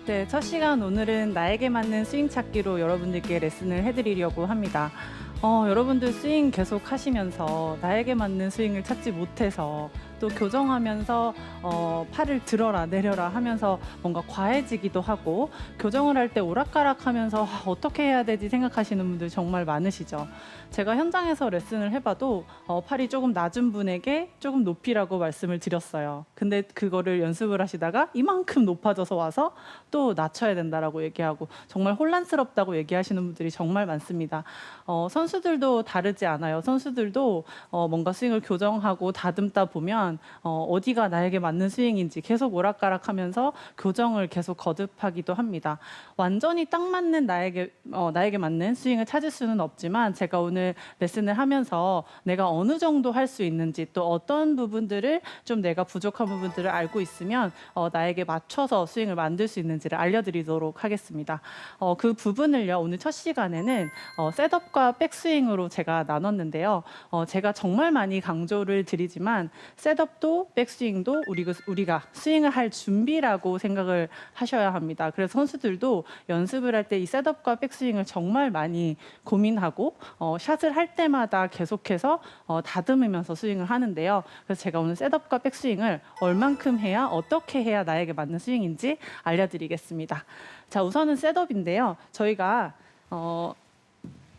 네, 첫 시간 오늘은 나에게 맞는 스윙 찾기로 여러분들께 레슨을 해드리려고 합니다. 여러분들 스윙 계속 하시면서 나에게 맞는 스윙을 찾지 못해서 또 교정하면서 팔을 들어라 내려라 하면서 뭔가 과해지기도 하고 교정을 할 때 오락가락 하면서 어떻게 해야 되지 생각하시는 분들 정말 많으시죠. 제가 현장에서 레슨을 해봐도 팔이 조금 낮은 분에게 조금 높이라고 말씀을 드렸어요. 근데 그거를 연습을 하시다가 이만큼 높아져서 와서 또 낮춰야 된다라고 얘기하고 정말 혼란스럽다고 얘기하시는 분들이 정말 많습니다. 선수들도 다르지 않아요. 선수들도 뭔가 스윙을 교정하고 다듬다 보면 어디가 나에게 맞는 스윙인지 계속 오락가락하면서 교정을 계속 거듭하기도 합니다. 완전히 딱 맞는 나에게 맞는 스윙을 찾을 수는 없지만 제가 오늘 레슨을 하면서 내가 어느 정도 할 수 있는지 또 어떤 부분들을 좀 내가 부족한 부분들을 알고 있으면 나에게 맞춰서 스윙을 만들 수 있는지를 알려드리도록 하겠습니다. 그 부분을요 오늘 첫 시간에는 셋업과 백스윙으로 제가 나눴는데요. 제가 정말 많이 강조를 드리지만 셋업도 백스윙도 우리가 스윙을 할 준비라고 생각을 하셔야 합니다. 그래서 선수들도 연습을 할 때 이 셋업과 백스윙을 정말 많이 고민하고 샷을 할 때마다 계속해서 다듬으면서 스윙을 하는데요. 그래서 제가 오늘 셋업과 백스윙을 얼만큼 해야 어떻게 해야 나에게 맞는 스윙인지 알려드리겠습니다. 자, 우선은 셋업인데요. 저희가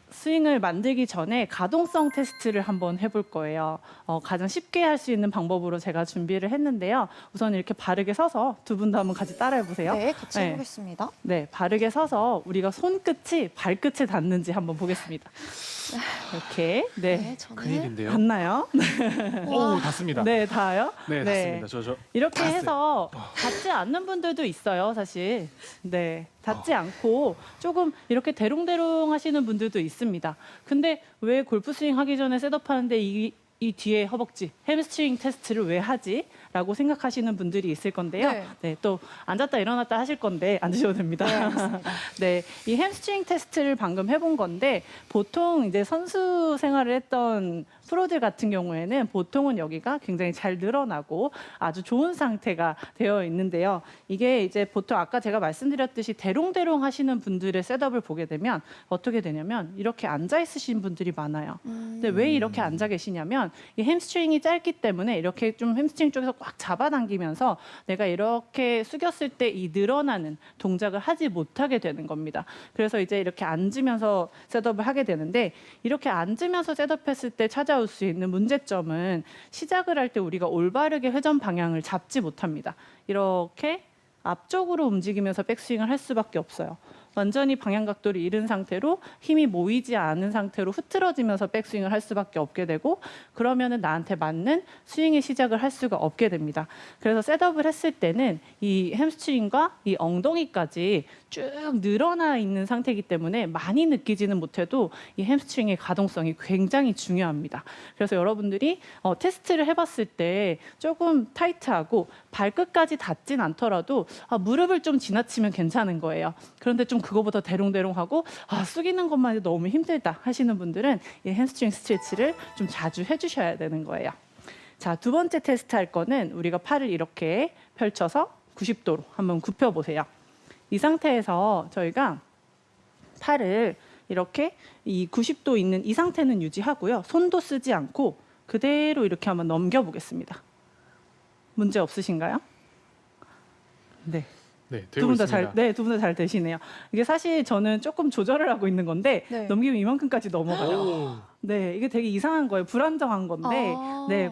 스윙을 만들기 전에 가동성 테스트를 한번 해볼 거예요. 가장 쉽게 할 수 있는 방법으로 제가 준비를 했는데요. 우선 이렇게 바르게 서서 두 분도 한번 같이 따라해 보세요. 네, 같이 해보겠습니다. 네, 바르게 서서 우리가 손끝이 발끝에 닿는지 한번 보겠습니다. 이렇게 네, 저는 큰일인데요. 닿나요? 오, 닿습니다. 네, 닿아요? 네, 닿습니다. 저 이렇게 닿았어요. 해서 닿지 않는 분들도 있어요, 사실. 네, 닿지 않고 조금 이렇게 대롱대롱 하시는 분들도 있습니다. 근데 왜 골프 스윙 하기 전에 셋업하는데 이 뒤에 허벅지, 햄스트링 테스트를 왜 하지? 라고 생각하시는 분들이 있을 건데요. 네. 또 앉았다 일어났다 하실 건데 앉으셔도 됩니다. 네, 알겠습니다. 네, 이 햄스트링 테스트를 방금 해본 건데 보통 이제 선수 생활을 했던 프로들 같은 경우에는 보통은 여기가 굉장히 잘 늘어나고 아주 좋은 상태가 되어 있는데요. 이게 이제 보통 아까 제가 말씀드렸듯이 대롱대롱 하시는 분들의 셋업을 보게 되면 어떻게 되냐면 이렇게 앉아 있으신 분들이 많아요. 근데 왜 이렇게 앉아 계시냐면 이 햄스트링이 짧기 때문에 이렇게 좀 햄스트링 쪽에서 꽉 잡아당기면서 내가 이렇게 숙였을 때 이 늘어나는 동작을 하지 못하게 되는 겁니다. 그래서 이제 이렇게 앉으면서 셋업을 하게 되는데 이렇게 앉으면서 셋업했을 때 찾아올 수 있는 문제점은 시작을 할 때 우리가 올바르게 회전 방향을 잡지 못합니다. 이렇게 앞쪽으로 움직이면서 백스윙을 할 수밖에 없어요. 완전히 방향 각도를 잃은 상태로 힘이 모이지 않은 상태로 흐트러지면서 백스윙을 할 수밖에 없게 되고 그러면은 나한테 맞는 스윙의 시작을 할 수가 없게 됩니다. 그래서 셋업을 했을 때는 이 햄스트링과 이 엉덩이까지 쭉 늘어나 있는 상태이기 때문에 많이 느끼지는 못해도 이 햄스트링의 가동성이 굉장히 중요합니다. 그래서 여러분들이 테스트를 해봤을 때 조금 타이트하고 발끝까지 닿진 않더라도 무릎을 좀 지나치면 괜찮은 거예요. 그런데 좀 그거보다 대롱대롱하고 숙이는 것만 해도 너무 힘들다 하시는 분들은 이 햄스트링 스트레치를 좀 자주 해주셔야 되는 거예요. 자, 두 번째 테스트 할 거는 우리가 팔을 이렇게 펼쳐서 90도로 한번 굽혀보세요. 이 상태에서 저희가 팔을 이렇게 이 90도 있는 이 상태는 유지하고요. 손도 쓰지 않고 그대로 이렇게 한번 넘겨보겠습니다. 문제 없으신가요? 네. 네, 두 되고 분 다 있습니다. 두 분 다 잘 되시네요. 이게 사실 저는 조금 조절을 하고 있는 건데 네. 넘기면 이만큼까지 넘어가요. 오, 네, 이게 되게 이상한 거예요. 불안정한 건데, 네,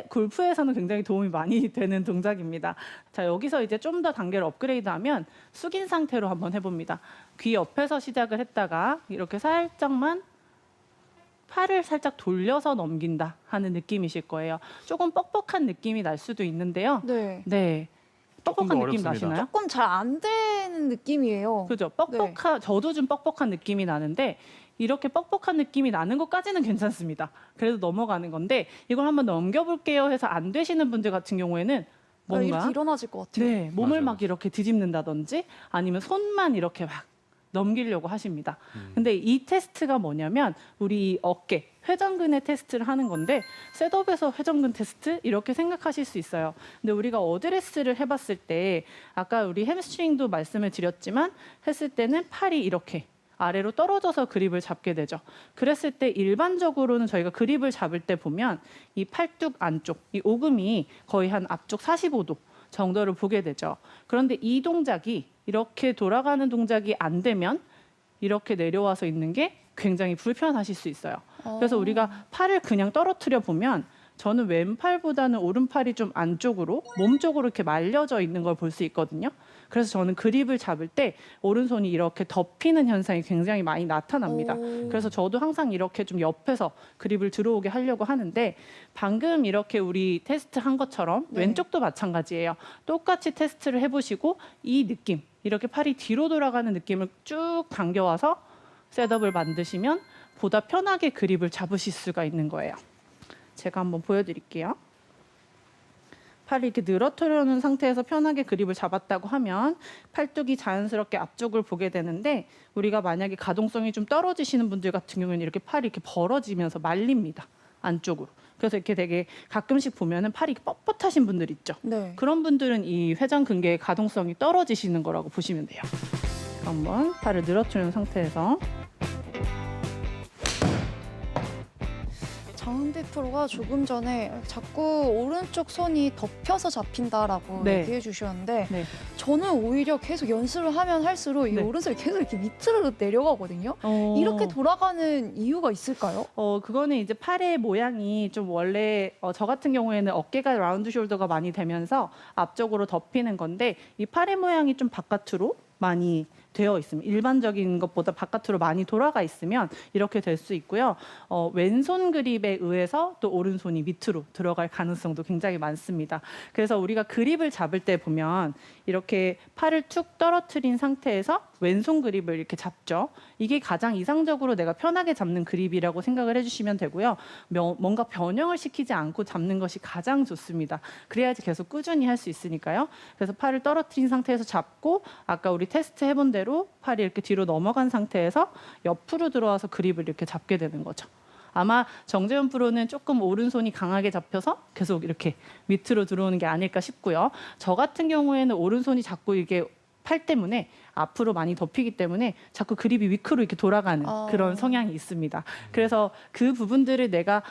골프에서는 굉장히 도움이 많이 되는 동작입니다. 자, 여기서 이제 좀 더 단계를 업그레이드하면 숙인 상태로 한번 해봅니다. 귀 옆에서 시작을 했다가 이렇게 살짝만 팔을 살짝 돌려서 넘긴다 하는 느낌이실 거예요. 조금 뻑뻑한 느낌이 날 수도 있는데요. 네. 네. 조금 뻑뻑한 더 느낌 어렵습니다. 나시나요? 조금 잘 안 되는 느낌이에요. 그죠? 저도 좀 뻑뻑한 느낌이 나는데 이렇게 뻑뻑한 느낌이 나는 것까지는 괜찮습니다. 그래도 넘어가는 건데 이걸 한번 넘겨볼게요 해서 안 되시는 분들 같은 경우에는 뭔가 이렇게 일어나질 것 같아요. 네, 몸을 맞아요. 막 이렇게 뒤집는다든지 아니면 손만 이렇게 막 넘기려고 하십니다. 근데 이 테스트가 뭐냐면 우리 어깨, 회전근의 테스트를 하는 건데 셋업에서 회전근 테스트 이렇게 생각하실 수 있어요. 근데 우리가 어드레스를 해봤을 때 아까 우리 햄스트링도 말씀을 드렸지만 했을 때는 팔이 이렇게 아래로 떨어져서 그립을 잡게 되죠. 그랬을 때 일반적으로는 저희가 그립을 잡을 때 보면 이 팔뚝 안쪽, 이 오금이 거의 한 앞쪽 45도 정도를 보게 되죠. 그런데 이 동작이 이렇게 돌아가는 동작이 안 되면 이렇게 내려와서 있는 게 굉장히 불편하실 수 있어요. 그래서 우리가 팔을 그냥 떨어뜨려 보면 저는 왼팔보다는 오른팔이 좀 안쪽으로 몸 쪽으로 이렇게 말려져 있는 걸 볼 수 있거든요. 그래서 저는 그립을 잡을 때 오른손이 이렇게 덮이는 현상이 굉장히 많이 나타납니다. 그래서 저도 항상 이렇게 좀 옆에서 그립을 들어오게 하려고 하는데 방금 이렇게 우리 테스트 한 것처럼 네. 왼쪽도 마찬가지예요. 똑같이 테스트를 해보시고 이 느낌, 이렇게 팔이 뒤로 돌아가는 느낌을 쭉 당겨와서 셋업을 만드시면 보다 편하게 그립을 잡으실 수가 있는 거예요. 제가 한번 보여드릴게요. 팔을 이렇게 늘어뜨려 놓은 상태에서 편하게 그립을 잡았다고 하면 팔뚝이 자연스럽게 앞쪽을 보게 되는데 우리가 만약에 가동성이 좀 떨어지시는 분들 같은 경우에는 이렇게 팔이 이렇게 벌어지면서 말립니다. 안쪽으로. 그래서 이렇게 되게 가끔씩 보면은 팔이 뻣뻣하신 분들 있죠. 네. 그런 분들은 이 회전근개의 가동성이 떨어지시는 거라고 보시면 돼요. 한번 팔을 늘어뜨리는 상태에서 장은비 프로가 조금 전에 자꾸 오른쪽 손이 덮여서 잡힌다라고 네. 얘기해 주셨는데 네. 저는 오히려 계속 연습을 하면 할수록 이 네. 오른손이 계속 이렇게 밑으로 내려가거든요. 이렇게 돌아가는 이유가 있을까요? 그거는 이제 팔의 모양이 좀 원래 저 같은 경우에는 어깨가 라운드 숄더가 많이 되면서 앞쪽으로 덮이는 건데 이 팔의 모양이 좀 바깥으로 많이 되어 있으면 일반적인 것보다 바깥으로 많이 돌아가 있으면 이렇게 될 수 있고요. 왼손 그립에 의해서 또 오른손이 밑으로 들어갈 가능성도 굉장히 많습니다. 그래서 우리가 그립을 잡을 때 보면 이렇게 팔을 툭 떨어뜨린 상태에서 왼손 그립을 이렇게 잡죠. 이게 가장 이상적으로 내가 편하게 잡는 그립이라고 생각을 해주시면 되고요. 뭔가 변형을 시키지 않고 잡는 것이 가장 좋습니다. 그래야지 계속 꾸준히 할 수 있으니까요. 그래서 팔을 떨어뜨린 상태에서 잡고 아까 우리 테스트 해본 대로 팔이 이렇게 뒤로 넘어간 상태에서 옆으로 들어와서 그립을 이렇게 잡게 되는 거죠. 아마 정재훈 프로는 조금 오른손이 강하게 잡혀서 계속 이렇게 밑으로 들어오는 게 아닐까 싶고요. 저 같은 경우에는 오른손이 자꾸 이게 팔 때문에 앞으로 많이 덮이기 때문에 자꾸 그립이 위크로 이렇게 돌아가는 그런 성향이 있습니다. 그래서 그 부분들을 내가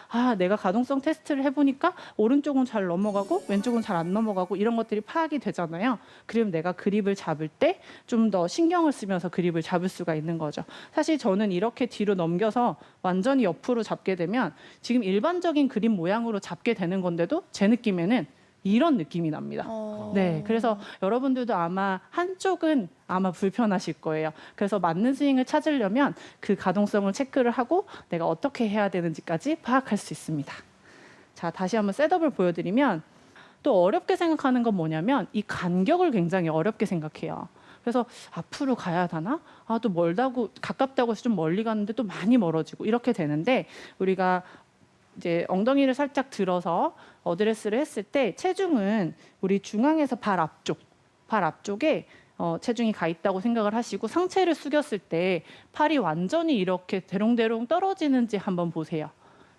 가동성 테스트를 해보니까 오른쪽은 잘 넘어가고 왼쪽은 잘 안 넘어가고 이런 것들이 파악이 되잖아요. 그럼 내가 그립을 잡을 때 좀 더 신경을 쓰면서 그립을 잡을 수가 있는 거죠. 사실 저는 이렇게 뒤로 넘겨서 완전히 옆으로 잡게 되면 지금 일반적인 그립 모양으로 잡게 되는 건데도 제 느낌에는 이런 느낌이 납니다. 네, 그래서 여러분들도 아마 한쪽은 아마 불편하실 거예요. 그래서 맞는 스윙을 찾으려면 그 가동성을 체크를 하고 내가 어떻게 해야 되는지까지 파악할 수 있습니다. 자, 다시 한번 셋업을 보여드리면 또 어렵게 생각하는 건 뭐냐면 이 간격을 굉장히 어렵게 생각해요. 그래서 앞으로 가야 하나? 또 멀다고 가깝다고 해서 좀 멀리 갔는데 또 많이 멀어지고 이렇게 되는데 우리가 이제 엉덩이를 살짝 들어서 어드레스를 했을 때 체중은 우리 중앙에서 발 앞쪽에 체중이 가 있다고 생각을 하시고 상체를 숙였을 때 팔이 완전히 이렇게 대롱대롱 떨어지는지 한번 보세요.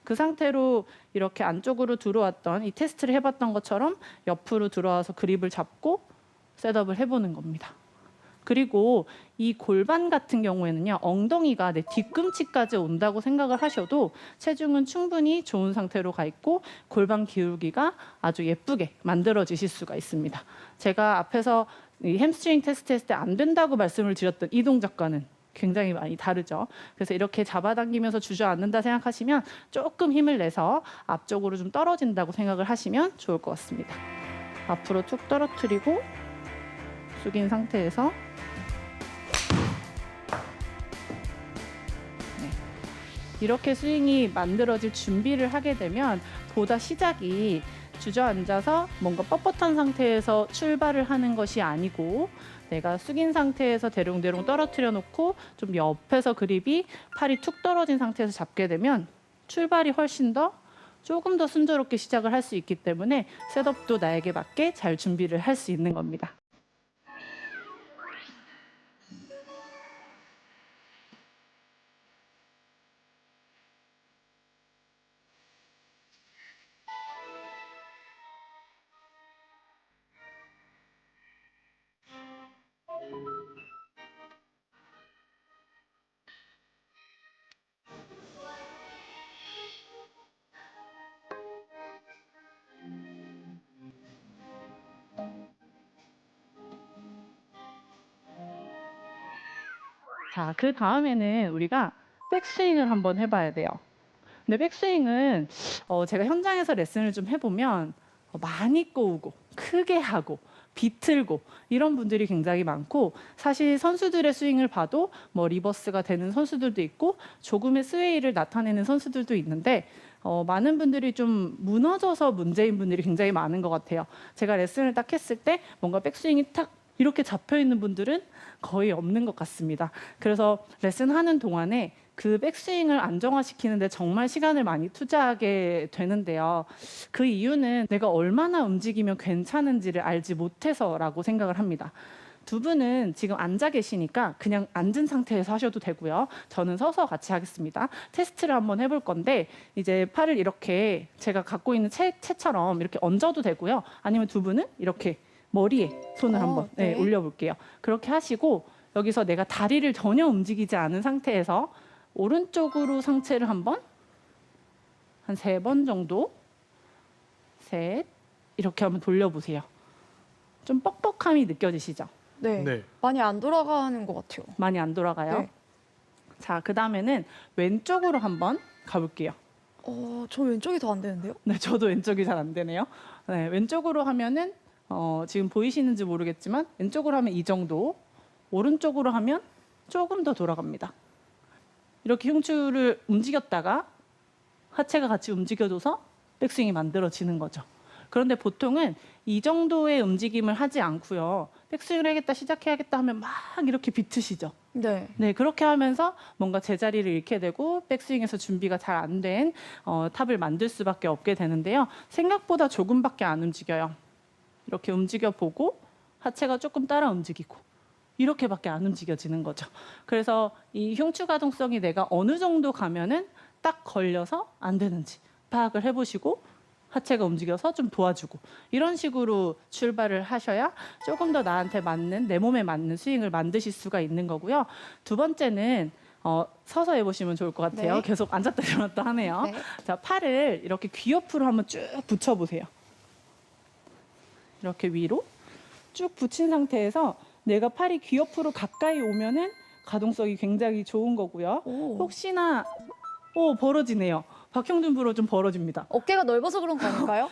그 상태로 이렇게 안쪽으로 들어왔던 이 테스트를 해봤던 것처럼 옆으로 들어와서 그립을 잡고 셋업을 해보는 겁니다. 그리고 이 골반 같은 경우에는요, 엉덩이가 내 뒤꿈치까지 온다고 생각을 하셔도 체중은 충분히 좋은 상태로 가 있고 골반 기울기가 아주 예쁘게 만들어지실 수가 있습니다. 제가 앞에서 이 햄스트링 테스트 했을 때 안 된다고 말씀을 드렸던 이 동작과는 굉장히 많이 다르죠. 그래서 이렇게 잡아당기면서 주저앉는다 생각하시면 조금 힘을 내서 앞쪽으로 좀 떨어진다고 생각을 하시면 좋을 것 같습니다. 앞으로 툭 떨어뜨리고 숙인 상태에서 이렇게 스윙이 만들어질 준비를 하게 되면 보다 시작이 주저앉아서 뭔가 뻣뻣한 상태에서 출발을 하는 것이 아니고 내가 숙인 상태에서 대롱대롱 떨어뜨려 놓고 좀 옆에서 그립이 팔이 툭 떨어진 상태에서 잡게 되면 출발이 훨씬 더 조금 더 순조롭게 시작을 할 수 있기 때문에 셋업도 나에게 맞게 잘 준비를 할 수 있는 겁니다. 자, 그 다음에는 우리가 백스윙을 한번 해봐야 돼요. 근데 백스윙은 제가 현장에서 레슨을 좀 해보면 많이 꼬우고 크게 하고 비틀고 이런 분들이 굉장히 많고, 사실 선수들의 스윙을 봐도 뭐 리버스가 되는 선수들도 있고 조금의 스웨이를 나타내는 선수들도 있는데 많은 분들이 좀 무너져서 문제인 분들이 굉장히 많은 것 같아요. 제가 레슨을 딱 했을 때 뭔가 백스윙이 탁 이렇게 잡혀 있는 분들은 거의 없는 것 같습니다. 그래서 레슨하는 동안에 그 백스윙을 안정화시키는데 정말 시간을 많이 투자하게 되는데요. 그 이유는 내가 얼마나 움직이면 괜찮은지를 알지 못해서라고 생각을 합니다. 두 분은 지금 앉아 계시니까 그냥 앉은 상태에서 하셔도 되고요. 저는 서서 같이 하겠습니다. 테스트를 한번 해볼 건데, 이제 팔을 이렇게 제가 갖고 있는 채처럼 이렇게 얹어도 되고요. 아니면 두 분은 이렇게 머리에 손을 한번 네. 올려볼게요. 그렇게 하시고 여기서 내가 다리를 전혀 움직이지 않은 상태에서 오른쪽으로 상체를 한번 한 3번 정도, 셋, 이렇게 한번 돌려보세요. 좀 뻑뻑함이 느껴지시죠? 네. 네. 많이 안 돌아가는 것 같아요. 많이 안 돌아가요? 네. 자, 그 다음에는 왼쪽으로 한번 가볼게요. 저 왼쪽이 더 안 되는데요? 네, 저도 왼쪽이 잘 안 되네요. 네, 왼쪽으로 하면은 지금 보이시는지 모르겠지만 왼쪽으로 하면 이 정도, 오른쪽으로 하면 조금 더 돌아갑니다. 이렇게 흉추를 움직였다가 하체가 같이 움직여줘서 백스윙이 만들어지는 거죠. 그런데 보통은 이 정도의 움직임을 하지 않고요. 백스윙을 해야겠다, 시작해야겠다 하면 막 이렇게 비트시죠. 네. 네, 그렇게 하면서 뭔가 제자리를 잃게 되고 백스윙에서 준비가 잘 안 된 탑을 만들 수밖에 없게 되는데요. 생각보다 조금밖에 안 움직여요. 이렇게 움직여 보고 하체가 조금 따라 움직이고 이렇게밖에 안 움직여지는 거죠. 그래서 이 흉추 가동성이 내가 어느 정도 가면은 딱 걸려서 안 되는지 파악을 해보시고 하체가 움직여서 좀 도와주고 이런 식으로 출발을 하셔야 조금 더 나한테 맞는, 내 몸에 맞는 스윙을 만드실 수가 있는 거고요. 두 번째는 서서 해보시면 좋을 것 같아요. 네. 계속 앉았다 일어났다 하네요. 네. 자, 팔을 이렇게 귀 옆으로 한번 쭉 붙여보세요. 이렇게 위로 쭉 붙인 상태에서 내가 팔이 귀 옆으로 가까이 오면은 가동성이 굉장히 좋은 거고요. 오. 혹시나 벌어지네요. 박형준 프로 좀 벌어집니다. 어깨가 넓어서 그런 거 아닐까요?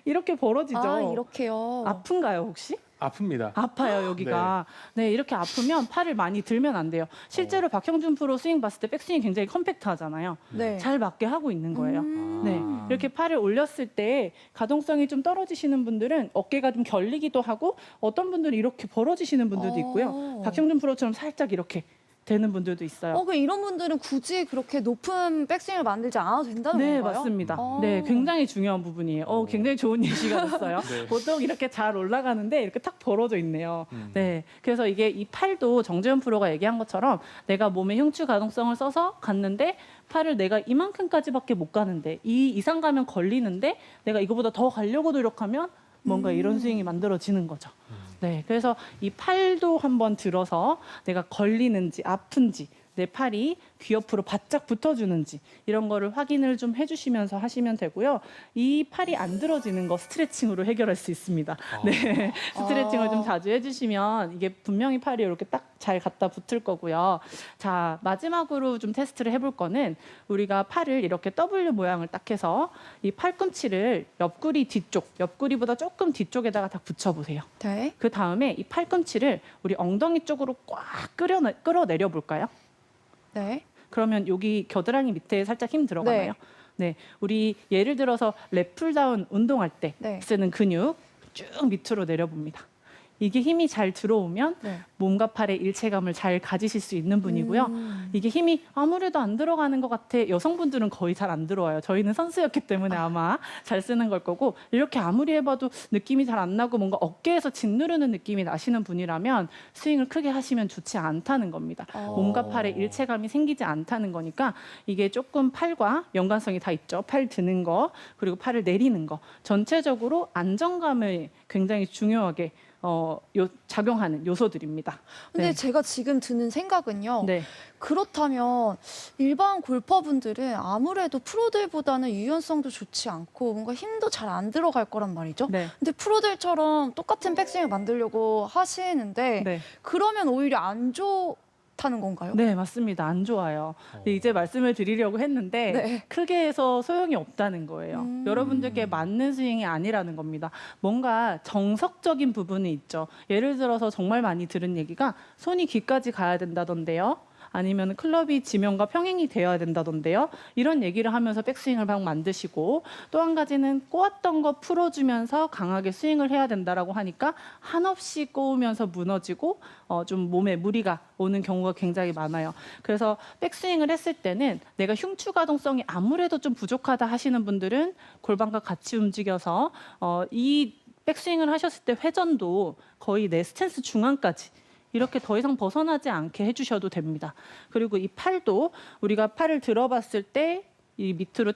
이렇게 벌어지죠. 아, 이렇게요. 아픈가요 혹시? 아픕니다. 아파요 여기가. 네, 이렇게 아프면 팔을 많이 들면 안 돼요. 실제로 박형준 프로 스윙 봤을 때 백스윙이 굉장히 컴팩트하잖아요. 네. 잘 맞게 하고 있는 거예요. 네, 아. 이렇게 팔을 올렸을 때 가동성이 좀 떨어지시는 분들은 어깨가 좀 결리기도 하고, 어떤 분들은 이렇게 벌어지시는 분들도 있고요. 박형준 프로처럼 살짝 이렇게 되는 분들도 있어요. 그럼 이런 분들은 굳이 그렇게 높은 백스윙을 만들지 않아도 된다는 네, 건가요? 맞습니다. 아. 네, 굉장히 중요한 부분이에요. 굉장히 좋은 예시가 됐어요. 네. 보통 이렇게 잘 올라가는데 이렇게 탁 벌어져 있네요. 음. 네, 그래서 이게 이 팔도 정재현 프로가 얘기한 것처럼 내가 몸의 흉추 가동성을 써서 갔는데 팔을 내가 이만큼까지밖에 못 가는데 이 이상 가면 걸리는데 내가 이거보다 더 가려고 노력하면 뭔가 이런 스윙이 만들어지는 거죠. 네, 그래서 이 팔도 한번 들어서 내가 걸리는지 아픈지, 내 팔이 귀 옆으로 바짝 붙어주는지 이런 거를 확인을 좀 해주시면서 하시면 되고요. 이 팔이 안 들어지는 거 스트레칭으로 해결할 수 있습니다. 네, 스트레칭을 좀 자주 해주시면 이게 분명히 팔이 이렇게 딱 잘 갖다 붙을 거고요. 자, 마지막으로 좀 테스트를 해볼 거는 우리가 팔을 이렇게 W 모양을 딱 해서 이 팔꿈치를 옆구리 뒤쪽, 옆구리보다 조금 뒤쪽에다가 딱 붙여보세요. 네. 그 다음에 이 팔꿈치를 우리 엉덩이 쪽으로 꽉 끌어내려 볼까요? 네. 그러면 여기 겨드랑이 밑에 살짝 힘 들어가나요? 네. 우리 예를 들어서 랩풀다운 운동할 때 네. 쓰는 근육 쭉 밑으로 내려봅니다. 이게 힘이 잘 들어오면 네. 몸과 팔의 일체감을 잘 가지실 수 있는 분이고요. 이게 힘이 아무래도 안 들어가는 것 같아. 여성분들은 거의 잘 안 들어와요. 저희는 선수였기 때문에 아마 잘 쓰는 걸 거고, 이렇게 아무리 해봐도 느낌이 잘 안 나고 뭔가 어깨에서 짓누르는 느낌이 나시는 분이라면 스윙을 크게 하시면 좋지 않다는 겁니다. 몸과 팔의 일체감이 생기지 않다는 거니까 이게 조금 팔과 연관성이 다 있죠. 팔 드는 거, 그리고 팔을 내리는 거. 전체적으로 안정감을 굉장히 중요하게 작용하는 요소들입니다. 근데 네. 제가 지금 드는 생각은요. 네. 그렇다면 일반 골퍼분들은 아무래도 프로들보다는 유연성도 좋지 않고 뭔가 힘도 잘 안 들어갈 거란 말이죠. 네. 근데 프로들처럼 똑같은 백스윙을 만들려고 하시는데 네. 그러면 오히려 안 좋다는 건가요? 네, 맞습니다. 안 좋아요. 근데 이제 말씀을 드리려고 했는데 네. 크게 해서 소용이 없다는 거예요. 여러분들께 맞는 스윙이 아니라는 겁니다. 뭔가 정석적인 부분이 있죠. 예를 들어서 정말 많이 들은 얘기가 손이 귀까지 가야 된다던데요. 아니면 클럽이 지면과 평행이 되어야 된다던데요. 이런 얘기를 하면서 백스윙을 막 만드시고, 또 한 가지는 꼬았던 거 풀어주면서 강하게 스윙을 해야 된다라고 하니까 한없이 꼬우면서 무너지고 좀 몸에 무리가 오는 경우가 굉장히 많아요. 그래서 백스윙을 했을 때는 내가 흉추 가동성이 아무래도 좀 부족하다 하시는 분들은 골반과 같이 움직여서 이 백스윙을 하셨을 때 회전도 거의 내 스탠스 중앙까지 이렇게 더 이상 벗어나지 않게 해주셔도 됩니다. 그리고 이 팔도 우리가 팔을 들어봤을 때 이 밑으로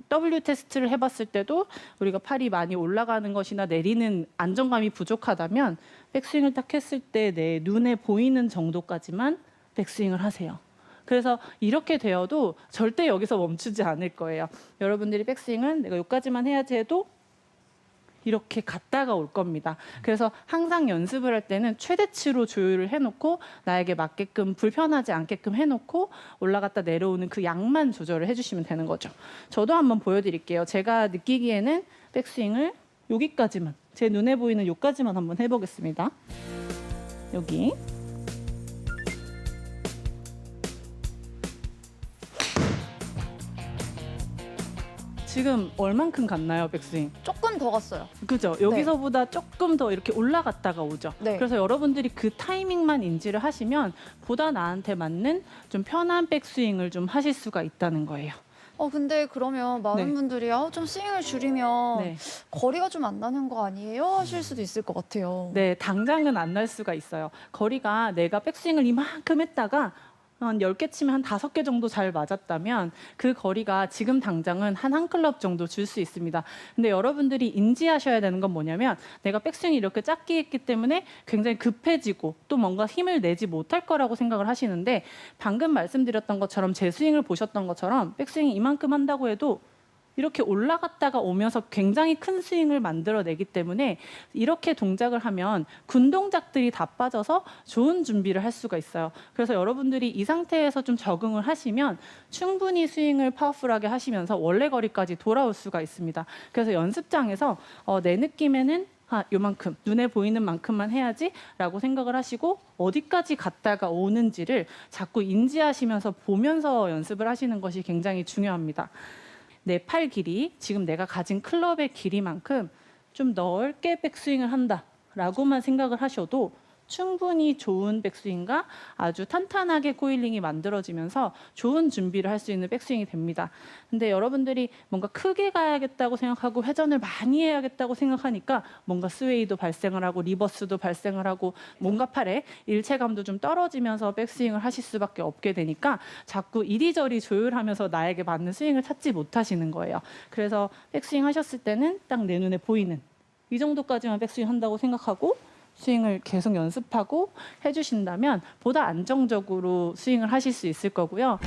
W 테스트를 해봤을 때도 우리가 팔이 많이 올라가는 것이나 내리는 안정감이 부족하다면 백스윙을 딱 했을 때 내 눈에 보이는 정도까지만 백스윙을 하세요. 그래서 이렇게 되어도 절대 여기서 멈추지 않을 거예요. 여러분들이 백스윙은 내가 여기까지만 해야지 해도 이렇게 갔다가 올 겁니다. 그래서 항상 연습을 할 때는 최대치로 조율을 해놓고 나에게 맞게끔 불편하지 않게끔 해놓고 올라갔다 내려오는 그 양만 조절을 해주시면 되는 거죠. 저도 한번 보여드릴게요. 제가 느끼기에는 백스윙을 여기까지만, 제 눈에 보이는 여기까지만 한번 해보겠습니다. 여기. 지금 얼만큼 갔나요, 백스윙? 조금 더 갔어요. 그죠? 여기서보다 조금 더 이렇게 올라갔다가 오죠. 네. 그래서 여러분들이 그 타이밍만 인지를 하시면 보다 나한테 맞는 좀 편한 백스윙을 좀 하실 수가 있다는 거예요. 근데 그러면 많은 네. 분들이 좀 스윙을 줄이면 네. 거리가 좀 안 나는 거 아니에요? 하실 수도 있을 것 같아요. 네, 당장은 안 날 수가 있어요. 거리가 내가 백스윙을 이만큼 했다가 한 10개 치면 한 5개 정도 잘 맞았다면 그 거리가 지금 당장은 한 클럽 정도 줄 수 있습니다. 근데 여러분들이 인지하셔야 되는 건 뭐냐면 내가 백스윙이 이렇게 작게 했기 때문에 굉장히 급해지고 또 뭔가 힘을 내지 못할 거라고 생각을 하시는데 방금 말씀드렸던 것처럼 제 스윙을 보셨던 것처럼 백스윙이 이만큼 한다고 해도 이렇게 올라갔다가 오면서 굉장히 큰 스윙을 만들어내기 때문에 이렇게 동작을 하면 군 동작들이 다 빠져서 좋은 준비를 할 수가 있어요. 그래서 여러분들이 이 상태에서 좀 적응을 하시면 충분히 스윙을 파워풀하게 하시면서 원래 거리까지 돌아올 수가 있습니다. 그래서 연습장에서 내 느낌에는 요만큼 눈에 보이는 만큼만 해야지 라고 생각을 하시고 어디까지 갔다가 오는지를 자꾸 인지하시면서 보면서 연습을 하시는 것이 굉장히 중요합니다. 내 팔 길이, 지금 내가 가진 클럽의 길이만큼 좀 넓게 백스윙을 한다라고만 생각을 하셔도 충분히 좋은 백스윙과 아주 탄탄하게 코일링이 만들어지면서 좋은 준비를 할 수 있는 백스윙이 됩니다. 근데 여러분들이 뭔가 크게 가야겠다고 생각하고 회전을 많이 해야겠다고 생각하니까 뭔가 스웨이도 발생을 하고 리버스도 발생을 하고 뭔가 팔에 일체감도 좀 떨어지면서 백스윙을 하실 수밖에 없게 되니까 자꾸 이리저리 조율하면서 나에게 맞는 스윙을 찾지 못하시는 거예요. 그래서 백스윙 하셨을 때는 딱 내 눈에 보이는 이 정도까지만 백스윙 한다고 생각하고 스윙을 계속 연습하고 해주신다면 보다 안정적으로 스윙을 하실 수 있을 거고요.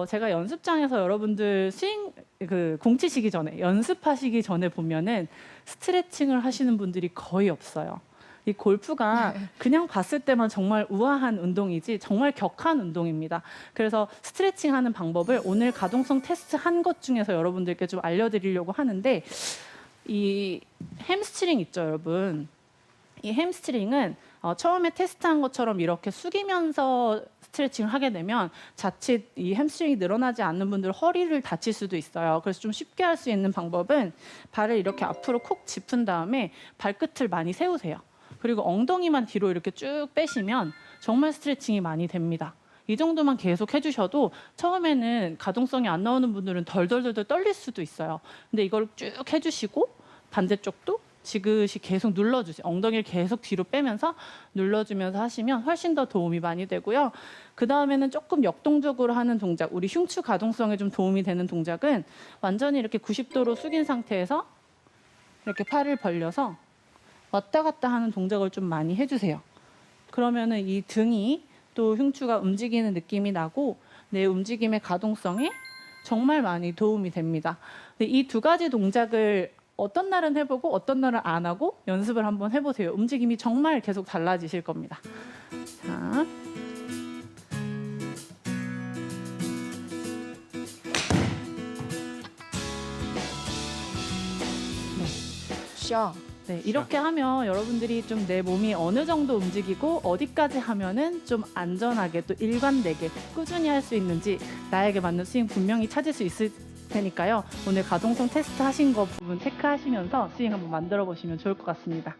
제가 연습장에서 여러분들 스윙 공 치시기 전에 연습하시기 전에 보면은 스트레칭을 하시는 분들이 거의 없어요. 이 골프가 그냥 봤을 때만 정말 우아한 운동이지 정말 격한 운동입니다. 그래서 스트레칭하는 방법을 오늘 가동성 테스트 한 것 중에서 여러분들께 좀 알려드리려고 하는데 이 햄스트링 있죠, 여러분. 이 햄스트링은 처음에 테스트한 것처럼 이렇게 숙이면서 스트레칭을 하게 되면 자칫 이 햄스트링이 늘어나지 않는 분들 허리를 다칠 수도 있어요. 그래서 좀 쉽게 할 수 있는 방법은 발을 이렇게 앞으로 콕 짚은 다음에 발끝을 많이 세우세요. 그리고 엉덩이만 뒤로 이렇게 쭉 빼시면 정말 스트레칭이 많이 됩니다. 이 정도만 계속 해주셔도 처음에는 가동성이 안 나오는 분들은 덜덜덜 떨릴 수도 있어요. 근데 이걸 쭉 해주시고 반대쪽도 지그시 계속 눌러주세요. 엉덩이를 계속 뒤로 빼면서 눌러주면서 하시면 훨씬 더 도움이 많이 되고요. 그 다음에는 조금 역동적으로 하는 동작, 우리 흉추 가동성에 좀 도움이 되는 동작은 완전히 이렇게 90도로 숙인 상태에서 이렇게 팔을 벌려서 왔다 갔다 하는 동작을 좀 많이 해주세요. 그러면은 이 등이 또 흉추가 움직이는 느낌이 나고 내 움직임의 가동성에 정말 많이 도움이 됩니다. 이 두 가지 동작을 어떤 날은 해보고 어떤 날은 안 하고 연습을 한번 해보세요. 움직임이 정말 계속 달라지실 겁니다. 자. 샤. 네, 이렇게 하면 여러분들이 좀 내 몸이 어느 정도 움직이고 어디까지 하면은 좀 안전하게 또 일관되게 꾸준히 할 수 있는지 나에게 맞는 스윙 분명히 찾을 수 있을 테니까요. 오늘 가동성 테스트 하신 거 부분 체크하시면서 스윙 한번 만들어 보시면 좋을 것 같습니다.